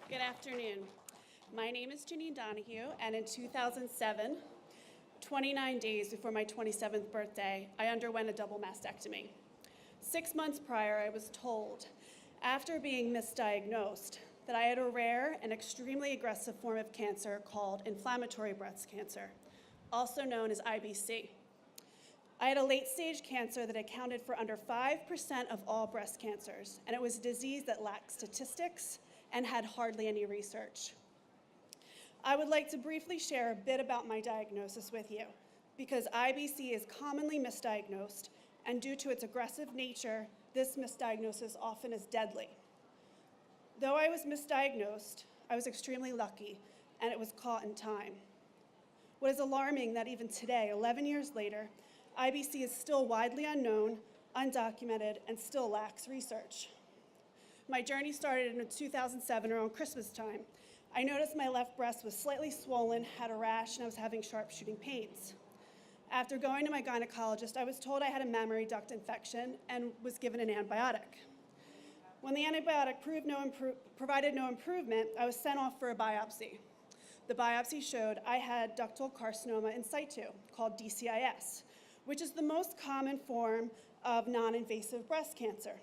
Good afternoon. My name is Jeannine Donahue, and in 2007, 29 days before my 27th birthday, I underwent a double mastectomy. 6 months prior, I was told, after being misdiagnosed, that I had a rare and extremely aggressive form of cancer called inflammatory breast cancer, also known as IBC. I had a late-stage cancer that accounted for under 5% of all breast cancers, and it was a disease that lacked statistics and had hardly any research. I would like to briefly share a bit about my diagnosis with you, because IBC is commonly misdiagnosed, and due to its aggressive nature, this misdiagnosis often is deadly. Though I was misdiagnosed, I was extremely lucky, and it was caught in time. What is alarming that even today, 11 years later, IBC is still widely unknown, undocumented, and still lacks research. My journey started in 2007 around Christmas time. I noticed my left breast was slightly swollen, had a rash, and I was having sharp shooting pains. After going to my gynecologist, I was told I had a mammary duct infection and was given an antibiotic. When the antibiotic provided no improvement, I was sent off for a biopsy. The biopsy showed I had ductal carcinoma in situ, called DCIS, which is the most common form of non-invasive breast cancer.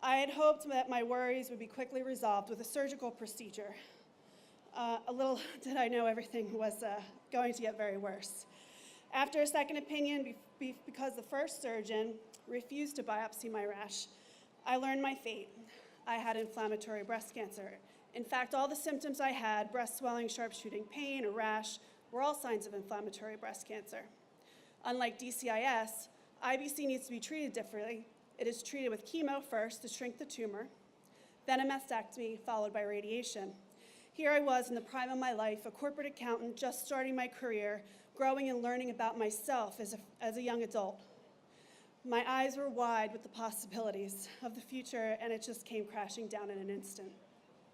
I had hoped that my worries would be quickly resolved with a surgical procedure. A little did I know everything was going to get very worse. After a second opinion, because the first surgeon refused to biopsy my rash, I learned my fate. I had inflammatory breast cancer. In fact, all the symptoms I had, breast swelling, sharp shooting pain, a rash, were all signs of inflammatory breast cancer. Unlike DCIS, IBC needs to be treated differently. It is treated with chemo first to shrink the tumor, then a mastectomy followed by radiation. Here I was in the prime of my life, a corporate accountant just starting my career, growing and learning about myself as a young adult. My eyes were wide with the possibilities of the future, and it just came crashing down in an instant.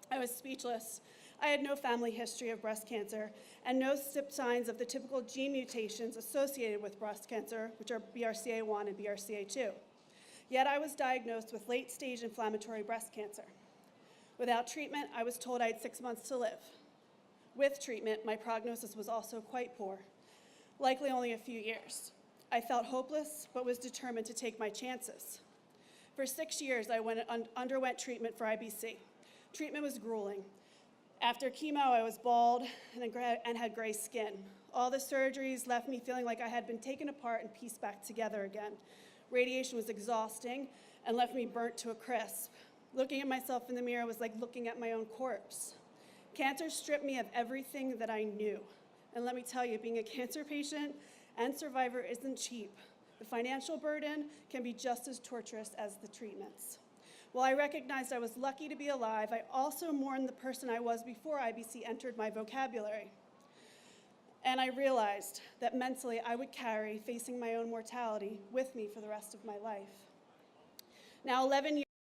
I was speechless. I had no family history of breast cancer and no signs of the typical gene mutations associated with breast cancer, which are BRCA1 and BRCA2. Yet I was diagnosed with late-stage inflammatory breast cancer. Without treatment, I was told I had 6 months to live. With treatment, my prognosis was also quite poor, likely only a few years. I felt hopeless, but was determined to take my chances. For 6 years, I underwent treatment for IBC. Treatment was grueling. After chemo, I was bald and had gray skin. All the surgeries left me feeling like I had been taken apart and pieced back together again. Radiation was exhausting and left me burnt to a crisp. Looking at myself in the mirror was like looking at my own corpse. Cancer stripped me of everything that I knew. And let me tell you, being a cancer patient and survivor isn't cheap. The financial burden can be just as torturous as the treatments. While I recognized I was lucky to be alive, I also mourned the person I was before IBC entered my vocabulary. And I realized that mentally I would carry facing my own mortality with me for the rest of my life. Now, 11